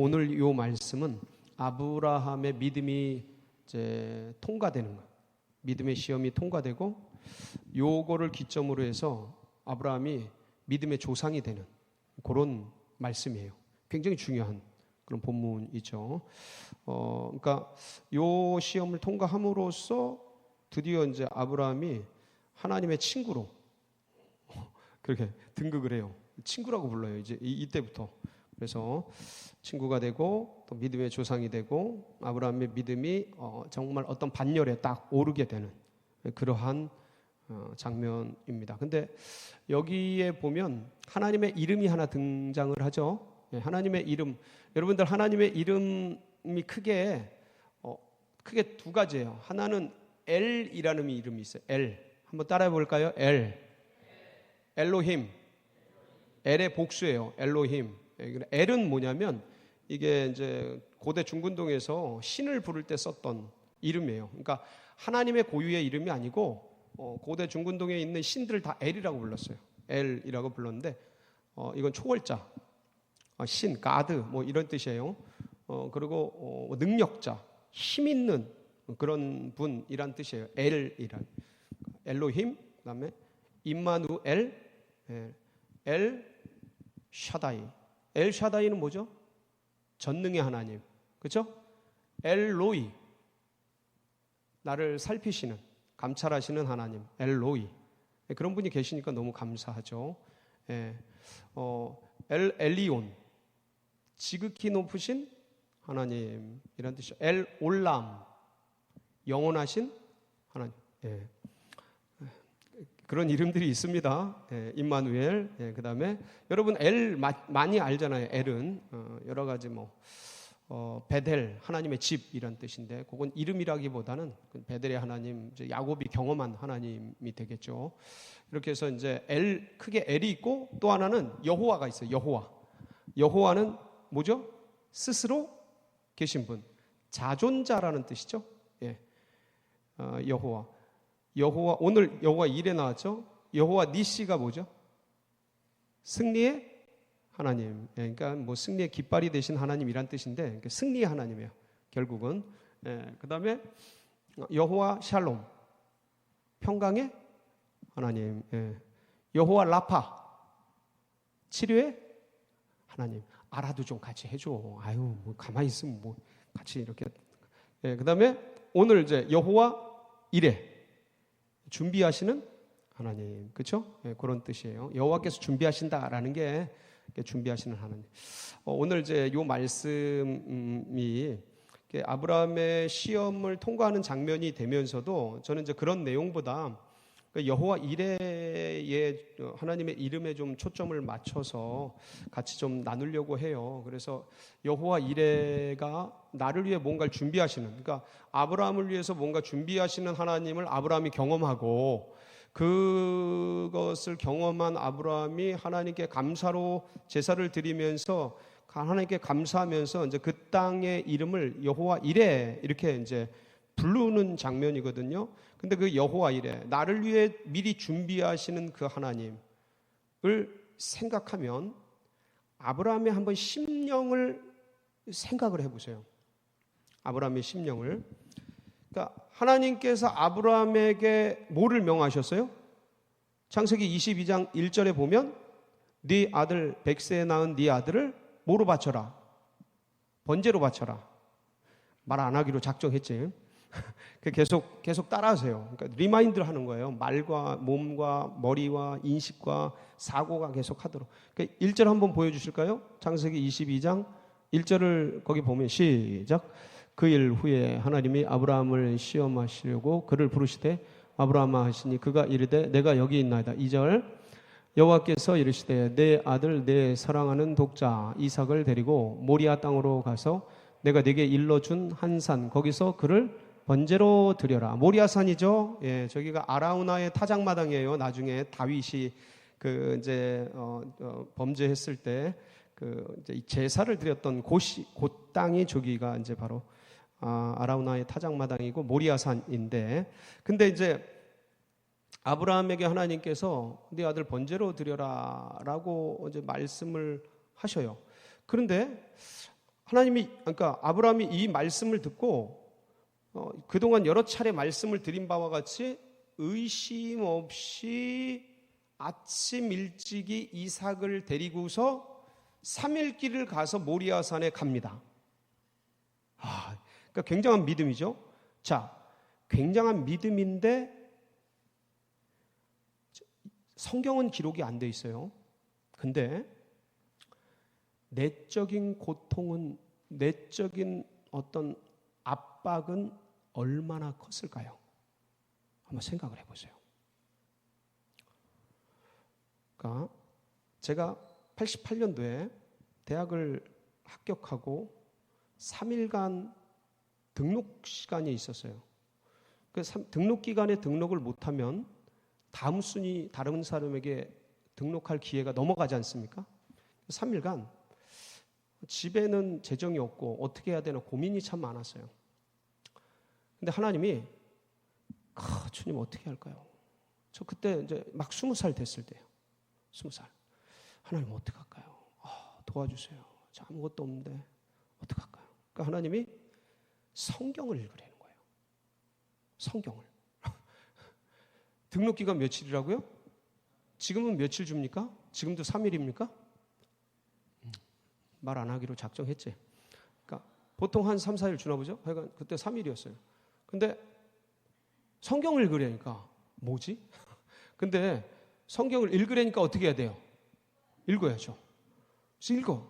오늘 이 말씀은 아브라함의 믿음이 이제 통과되는 것, 믿음의 시험이 통과되고 요거를 기점으로 해서 아브라함이 믿음의 조상이 되는 그런 말씀이에요. 굉장히 중요한 그런 본문이죠. 그러니까 요 시험을 통과함으로써 드디어 이제 아브라함이 하나님의 친구로 그렇게 등극을 해요. 친구라고 불러요. 이제 이때부터. 그래서 친구가 되고 또 믿음의 조상이 되고 아브라함의 믿음이 정말 어떤 반열에 딱 오르게 되는 그러한 장면입니다. 근데 여기에 보면 하나님의 이름이 하나 등장을 하죠. 하나님의 이름, 여러분들 하나님의 이름이 크게 두 가지예요. 하나는 엘이라는 이름이 있어요. 엘. 한번 따라해 볼까요? 엘로힘. 엘의 복수예요. 엘로힘. 엘은 뭐냐면 이게 이제 고대 중근동에서 신을 부를 때 썼던 이름이에요. 그러니까 하나님의 고유의 이름이 아니고 고대 중근동에 있는 신들을 다 엘이라고 불렀어요. 엘이라고 불렀는데 이건 초월자, 신, 가드 뭐 이런 뜻이에요. 그리고 능력자, 힘 있는 그런 분이란 뜻이에요. 엘이란 엘로힘, 그다음에 임마누엘, 엘 샤다이. 엘 샤다이는 뭐죠? 전능의 하나님, 그렇죠? 엘로이, 나를 살피시는, 감찰하시는 하나님, 엘로이. 그런 분이 계시니까 너무 감사하죠. 엘리온, 지극히 높으신 하나님이란 뜻이죠. 엘 올람, 영원하신 하나님. 그런 이름들이 있습니다. 임마누엘. 그 다음에 여러분 엘 많이 알잖아요. 엘은 여러 가지 베델, 하나님의 집이란 뜻인데 그건 이름이라기보다는 베델의 하나님, 야곱이 경험한 하나님이 되겠죠. 이렇게 해서 이제 크게 엘이 있고 또 하나는 여호와가 있어요. 여호와는 뭐죠? 스스로 계신 분, 자존자라는 뜻이죠. 여호와, 오늘 여호와 1에 나왔죠. 여호와 니시가 뭐죠? 승리의 하나님. 그러니까 승리의 깃발이 되신 하나님이란 뜻인데 그러니까 승리의 하나님이에요. 결국은. 그 다음에 여호와 샬롬, 평강의 하나님. 여호와 라파, 치료의 하나님. 알아도 좀 같이 해줘. 아유, 가만히 있으면 같이 이렇게. 그 다음에 오늘 이제 여호와 이레, 준비하시는 하나님, 그렇죠? 그런 뜻이에요. 여호와께서 준비하신다라는 게 준비하시는 하나님. 오늘 이제 요 말씀이 아브라함의 시험을 통과하는 장면이 되면서도 저는 이제 그런 내용보다 여호와 이레의 하나님의 이름에 좀 초점을 맞춰서 같이 좀 나누려고 해요. 그래서 여호와 이레가 나를 위해 뭔가를 준비하시는, 그러니까 아브라함을 위해서 뭔가 준비하시는 하나님을 아브라함이 경험하고 그것을 경험한 아브라함이 하나님께 감사로 제사를 드리면서 하나님께 감사하면서 이제 그 땅의 이름을 여호와 이레 이렇게 이제 부르는 장면이거든요. 근데 그 여호와 이레, 나를 위해 미리 준비하시는 그 하나님을 생각하면 아브라함의 한번 심령을 생각을 해보세요. 아브라함의 심령을. 그러니까 하나님께서 아브라함에게 뭐를 명하셨어요? 창세기 22장 1절에 보면 네 아들 백세에 낳은 네 아들을 뭐로 바쳐라? 번제로 바쳐라. 말 안 하기로 작정했지. 계속 따라하세요. 그러니까 리마인드를 하는 거예요. 말과 몸과 머리와 인식과 사고가 계속 하도록. 그러니까 1절 한번 보여주실까요? 창세기 22장 1절을 거기 보면 시작. 그 일 후에 하나님이 아브라함을 시험하시려고 그를 부르시되 아브라함아 하시니 그가 이르되 내가 여기 있나이다. 2절 여호와께서 이르시되 내 아들 내 사랑하는 독자 이삭을 데리고 모리아 땅으로 가서 내가 네게 일러준 한 산 거기서 그를 번제로 드려라. 모리아산이죠. 저기가 아라우나의 타작마당이에요. 나중에 다윗이 범죄했을 때 이제 제사를 드렸던 그 땅이 저기가 이제 바로 아라우나의 타작마당이고 모리아산인데, 근데 이제 아브라함에게 하나님께서 네 아들 번제로 드려라라고 이제 말씀을 하셔요. 그런데 그러니까 아브라함이 이 말씀을 듣고 그동안 여러 차례 말씀을 드린 바와 같이 의심 없이 아침 일찍이 이삭을 데리고서 3일 길을 가서 모리아산에 갑니다. 그러니까 굉장한 믿음이죠. 자, 굉장한 믿음인데 성경은 기록이 안 돼 있어요. 근데 내적인 고통은, 내적인 어떤 압박은 얼마나 컸을까요? 한번 생각을 해보세요. 그러니까 제가 88년도에 대학을 합격하고 3일간 등록 시간이 있었어요. 그 등록 기간에 등록을 못하면 다음 순위 다른 사람에게 등록할 기회가 넘어가지 않습니까? 3일간 집에는 재정이 없고 어떻게 해야 되나 고민이 참 많았어요. 근데 하나님이 주님 어떻게 할까요? 저 그때 이제 막 20살 됐을 때예요. 20살. 하나님 어떻게 할까요? 도와주세요. 저 아무것도 없는데 어떻게 할까요? 그러니까 하나님이 성경을 읽으라는 거예요. 성경을. 등록 기간 며칠이라고요? 지금은 며칠 줍니까? 지금도 3일입니까? 말 안 하기로 작정했지. 그러니까 보통 한 3, 4일 주나 보죠? 하여간 그때 3일이었어요. 근데 성경을 읽으려니까 뭐지? 근데 성경을 읽으려니까 어떻게 해야 돼요? 읽어야죠. 그래서 읽어.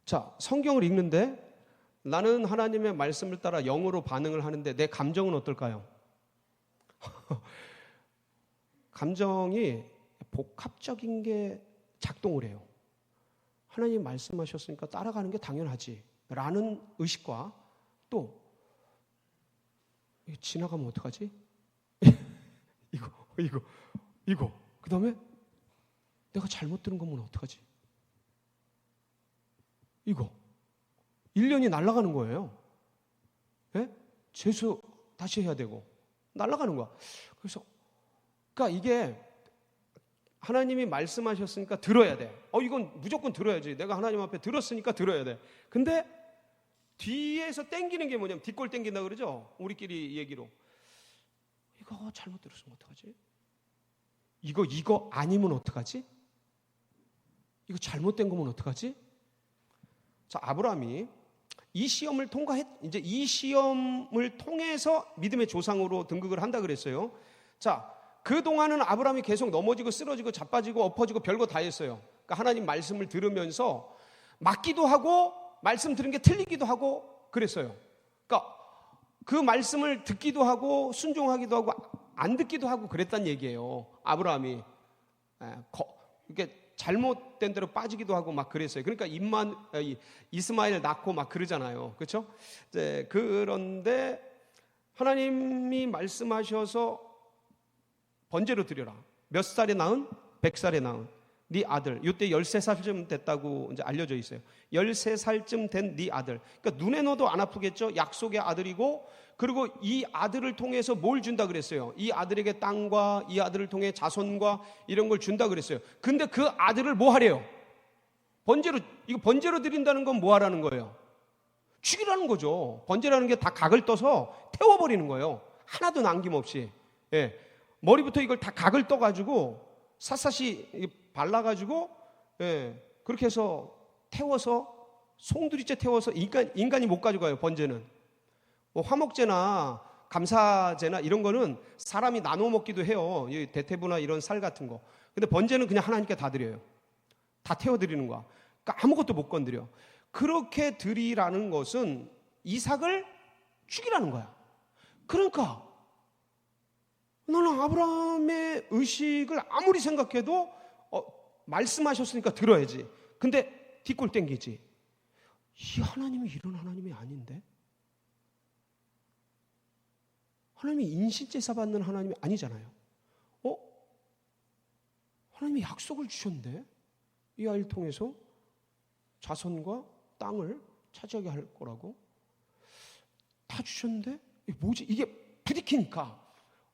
자, 성경을 읽는데 나는 하나님의 말씀을 따라 영으로 반응을 하는데 내 감정은 어떨까요? 감정이 복합적인 게 작동을 해요. 하나님 말씀하셨으니까 따라가는 게 당연하지 라는 의식과 또 지나가면 어떡하지? 이거 그 다음에 내가 잘못 들은 거면 어떡하지? 이거 1년이 날아가는 거예요. 예? 재수 다시 해야 되고 날아가는 거야. 그래서 그러니까 이게 하나님이 말씀하셨으니까 들어야 돼. 이건 무조건 들어야지. 내가 하나님 앞에 들었으니까 들어야 돼. 근데 뒤에서 땡기는 게 뭐냐면 뒷골 땡긴다 그러죠. 우리끼리 얘기로. 이거 잘못 들었으면 어떡하지? 이거 아니면 어떡하지? 이거 잘못된 거면 어떡하지? 자, 아브라함이 이 시험을 이제 이 시험을 통해서 믿음의 조상으로 등극을 한다 그랬어요. 자, 그동안은 아브라함이 계속 넘어지고 쓰러지고 자빠지고 엎어지고 별거 다 했어요. 그러니까 하나님 말씀을 들으면서 맞기도 하고 말씀 들은 게 틀리기도 하고 그랬어요. 그러니까 그 말씀을 듣기도 하고 순종하기도 하고 안 듣기도 하고 그랬단 얘기예요. 아브라함이 이렇게 잘못된 대로 빠지기도 하고 막 그랬어요. 그러니까 이스마엘 낳고 막 그러잖아요. 그렇죠? 그런데 하나님이 말씀하셔서 번제로 드려라. 몇 살에 낳은? 100살에 낳은 네 아들. 이때 13살쯤 됐다고 이제 알려져 있어요. 13살쯤 된 네 아들. 그러니까 눈에 넣어도 안 아프겠죠? 약속의 아들이고, 그리고 이 아들을 통해서 뭘 준다 그랬어요? 이 아들에게 땅과 이 아들을 통해 자손과 이런 걸 준다 그랬어요. 근데 그 아들을 뭐 하래요? 번제로 드린다는 건 뭐 하라는 거예요? 죽이라는 거죠. 번제라는 게 다 각을 떠서 태워버리는 거예요. 하나도 남김없이. 예. 머리부터 이걸 다 각을 떠가지고 샅샅이 발라가지고 그렇게 해서 태워서 송두리째 태워서 인간이 못 가져가요. 번제는 뭐 화목제나 감사제나 이런 거는 사람이 나눠 먹기도 해요. 대퇴부나 이런 살 같은 거. 근데 번제는 그냥 하나님께 다 드려요. 다 태워드리는 거야. 그러니까 아무것도 못 건드려. 그렇게 드리라는 것은 이삭을 죽이라는 거야. 그러니까 나는 아브라함의 의식을 아무리 생각해도 말씀하셨으니까 들어야지. 근데 뒷골 땡기지. 이 하나님이 이런 하나님이 아닌데? 하나님이 인신제사 받는 하나님이 아니잖아요. 하나님이 약속을 주셨는데 이 아이를 통해서 자손과 땅을 차지하게 할 거라고 다 주셨는데 뭐지? 이게 부딪히니까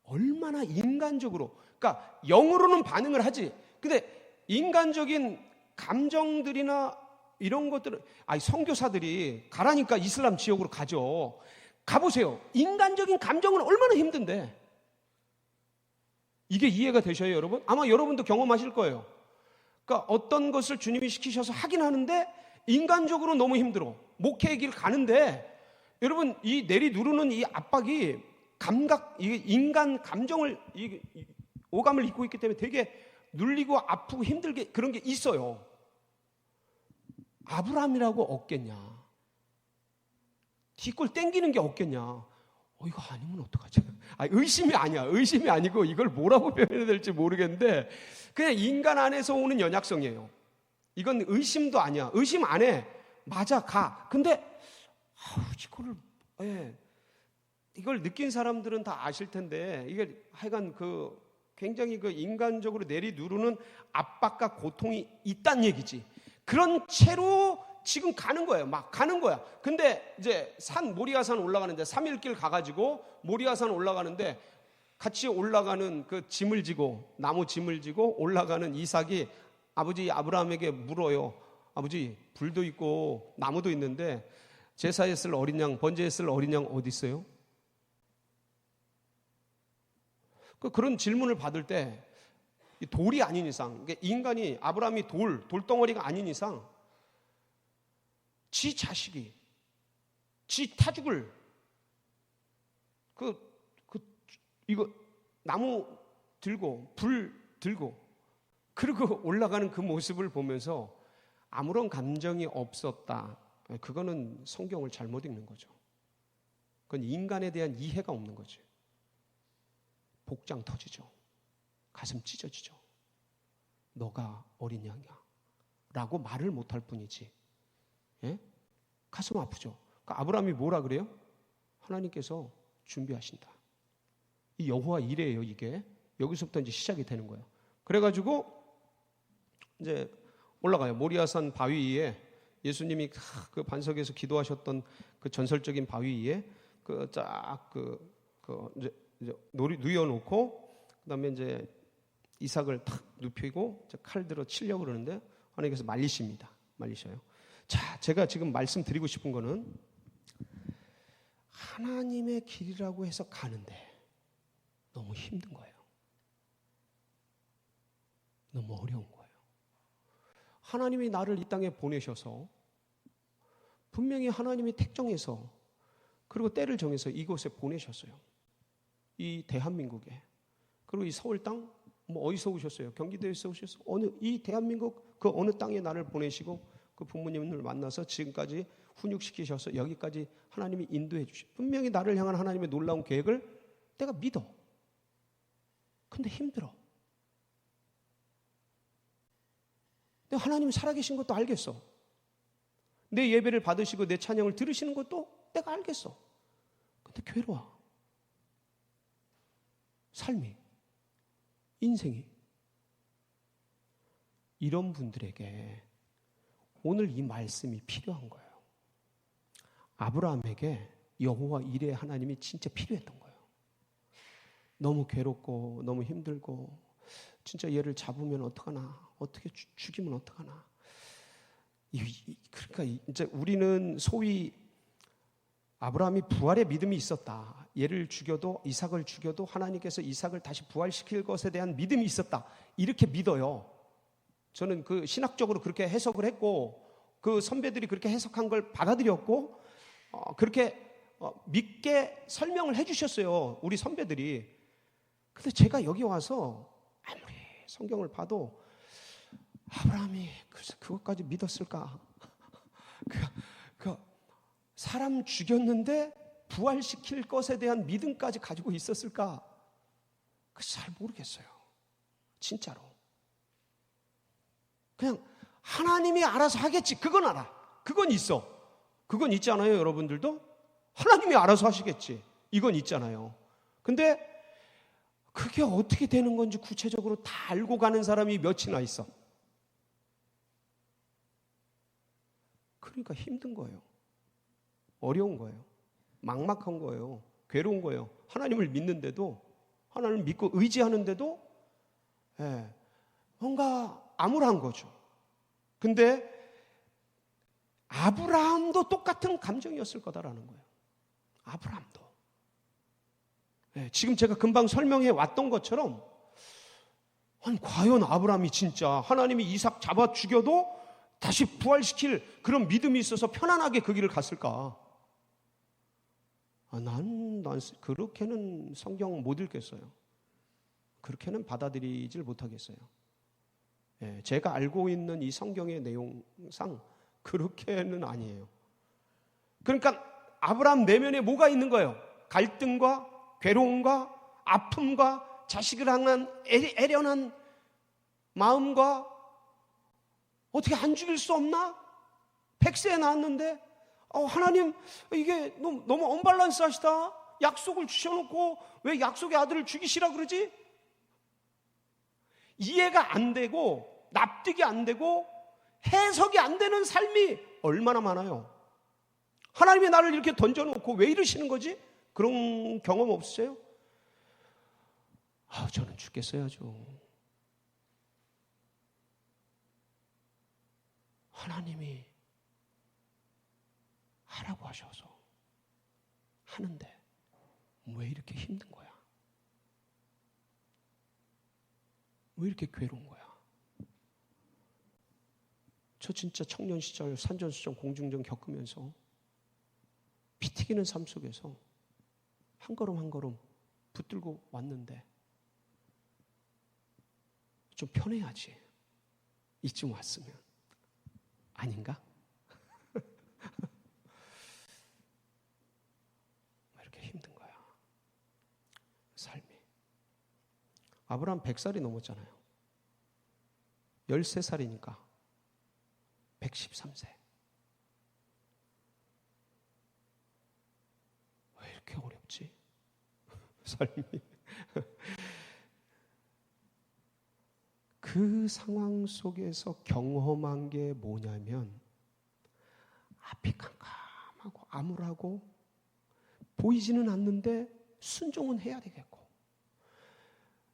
얼마나 인간적으로, 그러니까 영으로는 반응을 하지. 근데 인간적인 감정들이나 이런 것들은 선교사들이 가라니까 이슬람 지역으로 가죠. 가보세요. 인간적인 감정은 얼마나 힘든데. 이게 이해가 되셔요, 여러분? 아마 여러분도 경험하실 거예요. 그러니까 어떤 것을 주님이 시키셔서 하긴 하는데 인간적으로 너무 힘들어. 목회의 길 가는데 여러분, 이 내리 누르는 이 압박이 인간 감정을, 오감을 입고 있기 때문에 되게 눌리고 아프고 힘들게 그런 게 있어요. 아브라함이라고 없겠냐? 뒷골 땡기는 게 없겠냐? 이거 아니면 어떡하지? 의심이 아니야. 의심이 아니고 이걸 뭐라고 표현해야 될지 모르겠는데 그냥 인간 안에서 오는 연약성이에요. 이건 의심도 아니야. 의심 안 해. 맞아, 가. 근데 이걸 느낀 사람들은 다 아실 텐데 이게 하여간 굉장히 인간적으로 내리 누르는 압박과 고통이 있다는 얘기지. 그런 채로 지금 가는 거예요. 막 가는 거야. 근데 이제 모리아산 올라가는데 3일길 가가지고 모리아산 올라가는데 같이 올라가는 그 짐을 지고 나무 짐을 지고 올라가는 이삭이 아버지 아브라함에게 물어요. 아버지, 불도 있고 나무도 있는데 제사에 쓸 어린 양, 번제에 쓸 어린 양 어디 있어요? 그런 질문을 받을 때 돌이 아닌 이상, 인간이 아브라함이 돌덩어리가 아닌 이상 지 자식이 지 타죽을 이거 나무 들고 불 들고 그리고 올라가는 그 모습을 보면서 아무런 감정이 없었다. 그거는 성경을 잘못 읽는 거죠. 그건 인간에 대한 이해가 없는 거죠. 복장 터지죠. 가슴 찢어지죠. 너가 어린 양이야 라고 말을 못할 뿐이지. 예? 가슴 아프죠. 그러니까 아브라함이 뭐라 그래요? 하나님께서 준비하신다. 이 여호와 이레예요. 이게 여기서부터 이제 시작이 되는 거예요. 그래가지고 이제 올라가요. 모리아산 바위 위에 예수님이 그 반석에서 기도하셨던 그 전설적인 바위 위에 이제 누워놓고 그다음에 이제 이삭을 탁 눕히고 칼 들어 치려고 그러는데 하나님께서 말리셔요. 자, 제가 지금 말씀드리고 싶은 거는 하나님의 길이라고 해서 가는데 너무 힘든 거예요. 너무 어려운 거예요. 하나님이 나를 이 땅에 보내셔서 분명히 하나님이 택정해서 그리고 때를 정해서 이곳에 보내셨어요. 이 대한민국에. 그리고 이 서울 땅, 어디서 오셨어요? 경기도에서 오셨어요? 이 대한민국 그 어느 땅에 나를 보내시고 그 부모님을 만나서 지금까지 훈육시키셔서 여기까지 하나님이 인도해 주셔. 분명히 나를 향한 하나님의 놀라운 계획을 내가 믿어. 근데 힘들어. 근데 하나님이 살아계신 것도 알겠어. 내 예배를 받으시고 내 찬양을 들으시는 것도 내가 알겠어. 근데 괴로워. 삶이, 인생이. 이런 분들에게 오늘 이 말씀이 필요한 거예요. 아브라함에게 여호와 이레 하나님이 진짜 필요했던 거예요. 너무 괴롭고 너무 힘들고 진짜 얘를 잡으면 어떡하나, 어떻게 죽이면 어떡하나. 그러니까 이제 우리는 소위 아브라함이 부활의 믿음이 있었다. 얘를 죽여도, 이삭을 죽여도 하나님께서 이삭을 다시 부활시킬 것에 대한 믿음이 있었다. 이렇게 믿어요. 저는 그 신학적으로 그렇게 해석을 했고 그 선배들이 그렇게 해석한 걸 받아들였고 그렇게 믿게 설명을 해주셨어요. 우리 선배들이. 근데 제가 여기 와서 아무리 성경을 봐도 아브라함이 그것까지 믿었을까? 사람 죽였는데 부활시킬 것에 대한 믿음까지 가지고 있었을까? 잘 모르겠어요. 진짜로. 그냥 하나님이 알아서 하겠지. 그건 알아. 그건 있어. 그건 있잖아요, 여러분들도. 하나님이 알아서 하시겠지. 이건 있잖아요. 근데 그게 어떻게 되는 건지 구체적으로 다 알고 가는 사람이 몇이나 있어. 그러니까 힘든 거예요. 어려운 거예요. 막막한 거예요. 괴로운 거예요. 하나님을 믿는데도, 하나님을 믿고 의지하는데도 뭔가 암울한 거죠. 근데 아브라함도 똑같은 감정이었을 거다라는 거예요. 아브라함도. 네, 지금 제가 금방 설명해 왔던 것처럼, 아니 과연 아브라함이 진짜 하나님이 이삭 잡아 죽여도 다시 부활시킬 그런 믿음이 있어서 편안하게 그 길을 갔을까? 난 그렇게는 성경 못 읽겠어요. 그렇게는 받아들이질 못하겠어요. 예, 제가 알고 있는 이 성경의 내용상 그렇게는 아니에요. 그러니까 아브라함 내면에 뭐가 있는 거예요? 갈등과 괴로움과 아픔과 자식을 향한 애련한 마음과 어떻게 안 죽일 수 없나? 100세에 낳았는데 하나님 이게 너무 언밸런스 하시다. 약속을 주셔놓고 왜 약속의 아들을 죽이시라 그러지? 이해가 안 되고 납득이 안 되고 해석이 안 되는 삶이 얼마나 많아요. 하나님이 나를 이렇게 던져놓고 왜 이러시는 거지? 그런 경험 없으세요? 저는 죽겠어야죠. 하나님이 하라고 하셔서 하는데 왜 이렇게 힘든 거야? 왜 이렇게 괴로운 거야? 저 진짜 청년 시절 산전수전 공중전 겪으면서 피 튀기는 삶 속에서 한 걸음 한 걸음 붙들고 왔는데 좀 편해야지. 이쯤 왔으면. 아닌가? 왜 이렇게 힘든 거야? 삶이. 아브라함 100살이 넘었잖아요. 13살이니까 113세. 왜 이렇게 어렵지? 삶이. 그 상황 속에서 경험한 게 뭐냐면 앞이 캄캄하고 암울하고 보이지는 않는데 순종은 해야 되겠고,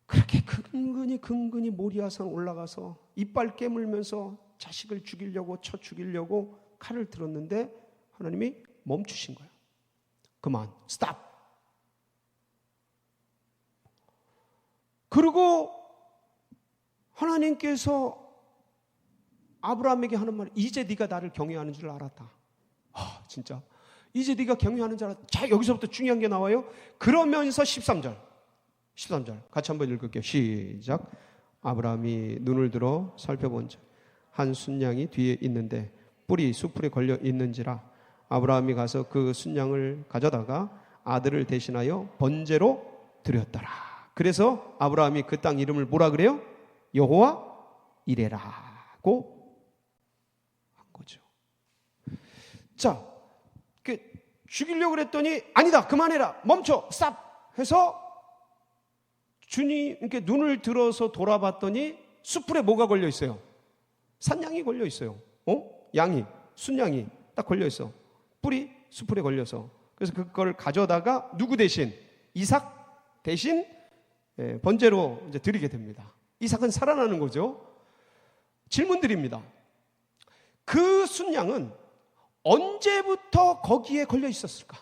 그렇게 근근히 모리아산 올라가서 이빨 깨물면서 자식을 죽이려고 쳐 죽이려고 칼을 들었는데 하나님이 멈추신 거예요. 그만, 스탑. 그리고 하나님께서 아브라함에게 하는 말이, 이제 네가 나를 경외하는 줄 알았다. 진짜 이제 네가 경외하는 줄 알았다. 자, 여기서부터 중요한 게 나와요. 그러면서 13절 같이 한번 읽을게요. 시작. 아브라함이 눈을 들어 살펴본 적 한 순양이 뒤에 있는데 뿔이 수풀에 걸려 있는지라 아브라함이 가서 그 순양을 가져다가 아들을 대신하여 번제로 드렸더라. 그래서 아브라함이 그 땅 이름을 뭐라 그래요? 여호와 이레라고 한 거죠. 자, 죽이려고 그랬더니 아니다, 그만해라, 멈춰, 스탑 해서 주님 이렇게 눈을 들어서 돌아봤더니 수풀에 뭐가 걸려 있어요? 산양이 걸려 있어요. 양이, 순양이 딱 걸려 있어. 뿔이 수풀에 걸려서. 그래서 그걸 가져다가 누구 대신? 이삭 대신 번제로 이제 드리게 됩니다. 이삭은 살아나는 거죠. 질문 드립니다. 그 순양은 언제부터 거기에 걸려 있었을까?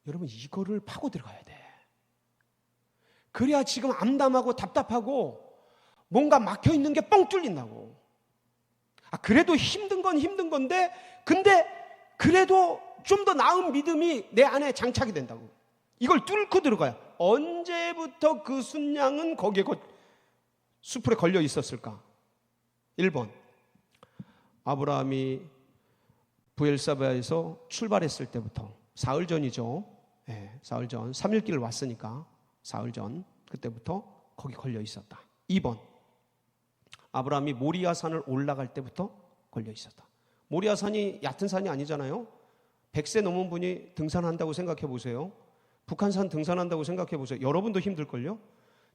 여러분, 이거를 파고 들어가야 돼. 그래야 지금 암담하고 답답하고 뭔가 막혀 있는 게 뻥 뚫린다고. 그래도 힘든 건 힘든 건데, 근데 그래도 좀 더 나은 믿음이 내 안에 장착이 된다고. 이걸 뚫고 들어가야. 언제부터 그 순양은 거기에 수풀에 걸려 있었을까? 1번, 아브라함이 부엘사바에서 출발했을 때부터, 사흘 전이죠. 사흘 전, 3일길 왔으니까 사흘 전, 그때부터 거기 걸려 있었다. 2번, 아브라함이 모리아산을 올라갈 때부터 걸려 있었다. 모리아산이 얕은 산이 아니잖아요. 100세 넘은 분이 등산한다고 생각해 보세요. 북한산 등산한다고 생각해 보세요. 여러분도 힘들걸요?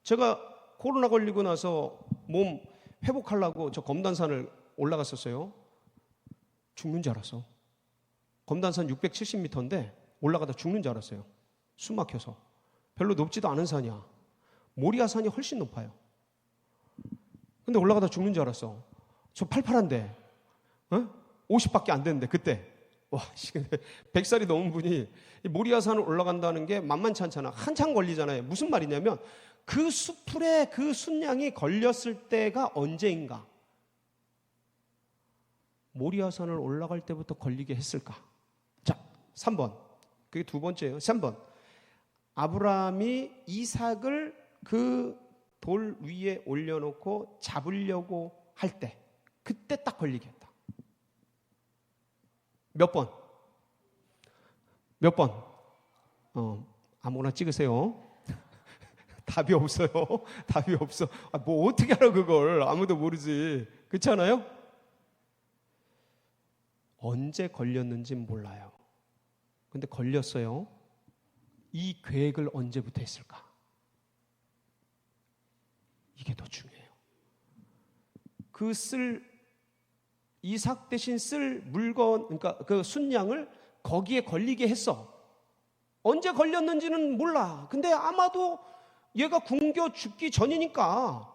제가 코로나 걸리고 나서 몸 회복하려고 저 검단산을 올라갔었어요. 죽는 줄 알았어. 검단산 670m인데 올라가다 죽는 줄 알았어요. 숨 막혀서. 별로 높지도 않은 산이야. 모리아산이 훨씬 높아요. 근데 올라가다 죽는 줄 알았어. 저 팔팔한데 50밖에 안 됐는데 그때 와, 100살이 넘은 분이 모리아산을 올라간다는 게 만만치 않잖아. 한참 걸리잖아요. 무슨 말이냐면 그 수풀에 그 순양이 걸렸을 때가 언제인가? 모리아산을 올라갈 때부터 걸리게 했을까? 자, 3번. 그게 두 번째예요. 3번. 아브라함이 이삭을 그 돌 위에 올려놓고 잡으려고 할 때, 그때 딱 걸리게 했다. 몇 번? 몇 번? 아무거나 찍으세요. 답이 없어요. 답이 없어. 뭐 어떻게 알아 그걸. 아무도 모르지. 그렇지 않아요? 언제 걸렸는지 몰라요. 근데 걸렸어요. 이 계획을 언제부터 했을까? 이게 더 중요해요. 그 이삭 대신 쓸 물건, 그러니까 그 순양을 거기에 걸리게 했어. 언제 걸렸는지는 몰라. 근데 아마도 얘가 굶겨 죽기 전이니까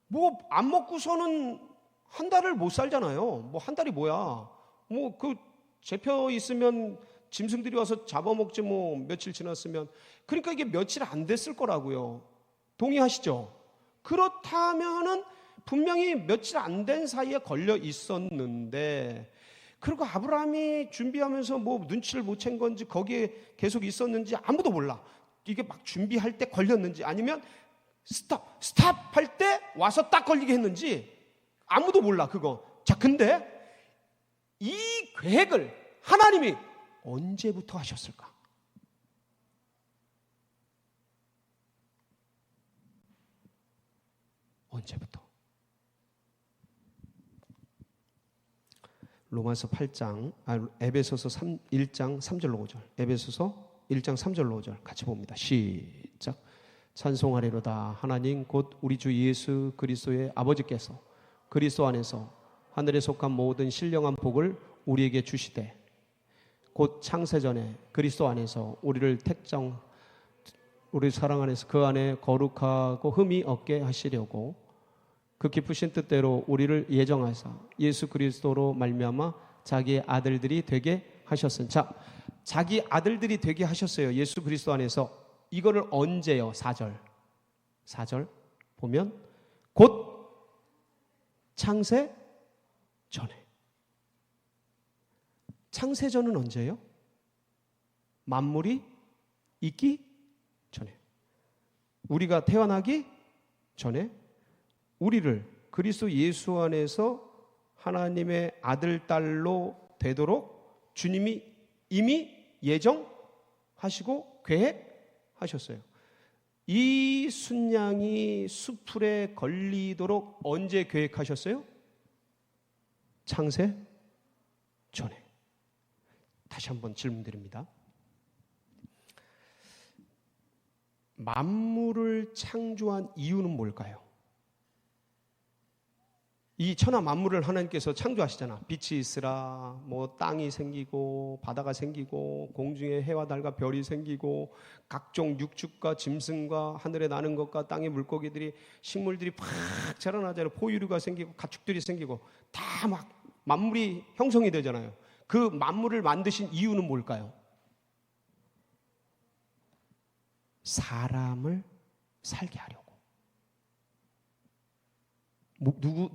뭐 안 먹고서는 한 달을 못 살잖아요. 뭐 한 달이 뭐야. 뭐 그 잡혀 있으면 짐승들이 와서 잡아먹지 뭐 며칠 지났으면. 그러니까 이게 며칠 안 됐을 거라고요. 동의하시죠? 그렇다면은 분명히 며칠 안 된 사이에 걸려 있었는데, 그리고 아브라함이 준비하면서 뭐 눈치를 못 챈 건지 거기에 계속 있었는지 아무도 몰라. 이게 막 준비할 때 걸렸는지 아니면 스탑 할 때 와서 딱 걸리게 했는지 아무도 몰라 그거. 자, 근데 이 계획을 하나님이 언제부터 하셨을까? 언제부터? 로마서 8장, 에베소서 1장 3절로 5절. 에베소서 1장 3절로 5절 같이 봅니다. 시작. 찬송하리로다. 하나님 곧 우리 주 예수 그리스도의 아버지께서 그리스도 안에서 하늘에 속한 모든 신령한 복을 우리에게 주시되 곧 창세전에 그리스도 안에서 우리를 우리 사랑 안에서 그 안에 거룩하고 흠이 없게 하시려고 그 기쁘신 뜻대로 우리를 예정하사 예수 그리스도로 말미암아 자기의 아들들이 되게 하셨으니. 자, 자기 아들들이 되게 하셨어요. 예수 그리스도 안에서. 이거를 언제요? 4절 보면 곧 창세 전에. 창세 전은 언제예요? 만물이 있기 전에. 우리가 태어나기 전에 우리를 그리스도 예수 안에서 하나님의 아들, 딸로 되도록 주님이 이미 예정하시고 계획하셨어요. 이 순양이 수풀에 걸리도록 언제 계획하셨어요? 창세 전에. 다시 한번 질문드립니다. 만물을 창조한 이유는 뭘까요? 이 천하 만물을 하나님께서 창조하시잖아. 빛이 있으라, 뭐 땅이 생기고 바다가 생기고 공중에 해와 달과 별이 생기고 각종 육축과 짐승과 하늘에 나는 것과 땅의 물고기들이 식물들이 팍 자라나잖아요. 포유류가 생기고 가축들이 생기고 다 막 만물이 형성이 되잖아요. 그 만물을 만드신 이유는 뭘까요? 사람을 살게 하려고.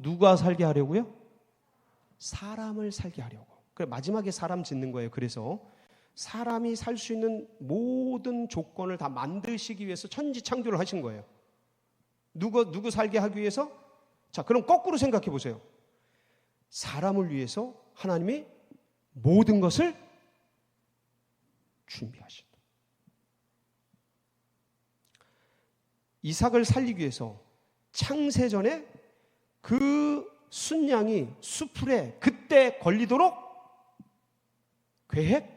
누가 살게 하려고요? 사람을 살게 하려고. 그래, 마지막에 사람 짓는 거예요. 그래서 사람이 살 수 있는 모든 조건을 다 만드시기 위해서 천지창조를 하신 거예요. 누구 살게 하기 위해서? 자, 그럼 거꾸로 생각해 보세요. 사람을 위해서 하나님이 모든 것을 준비하신다. 이삭을 살리기 위해서 창세전에 그 순양이 수풀에 그때 걸리도록 계획하셨다.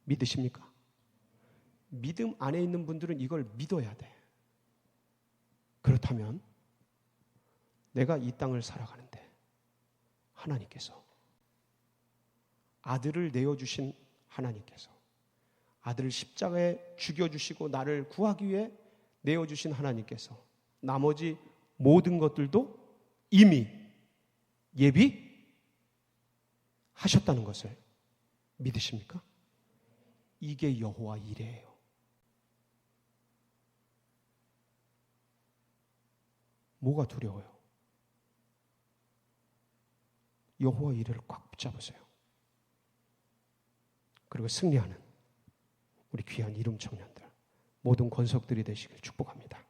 믿으십니까? 믿음 안에 있는 분들은 이걸 믿어야 돼. 그렇다면 내가 이 땅을 살아가는데 하나님께서 아들을 내어주신 하나님께서 아들을 십자가에 죽여주시고 나를 구하기 위해 내어주신 하나님께서 나머지 모든 것들도 이미 예비하셨다는 것을 믿으십니까? 이게 여호와 이레예요. 뭐가 두려워요? 여호와 이레를 꽉 붙잡으세요. 그리고 승리하는 우리 귀한 이름 청년들 모든 권속들이 되시길 축복합니다.